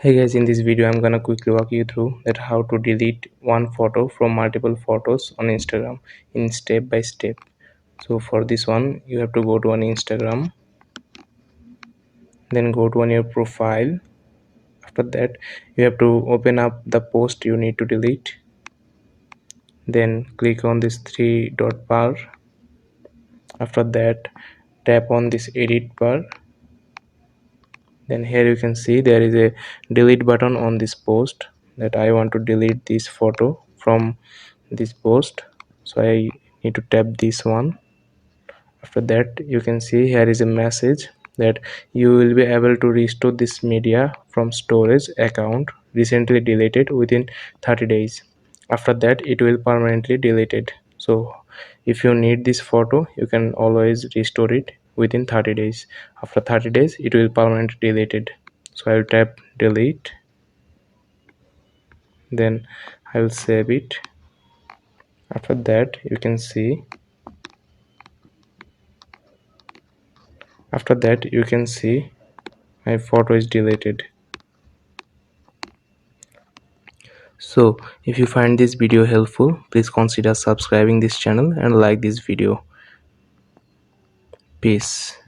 Hey guys, in this video I'm gonna quickly walk you through that how to delete one photo from multiple photos on Instagram in step by step. So for this one you have to go to an Instagram, then go to on your profile. After that you have to open up the post you need to delete, then click on this three dot bar. After that tap on this edit bar, then here you can see there is a delete button on this post that I want to delete this photo from this post, so I need to tap this one. After that you can see here is a message that you will be able to restore this media from storage account recently deleted within 30 days. After that it will permanently deleted. So if you need this photo you can always restore it within 30 days. After 30 days it will permanently deleted. So I will tap delete, then I will save it. After that you can see my photo is deleted. So if you find this video helpful, please consider subscribing this channel and like this video. Peace.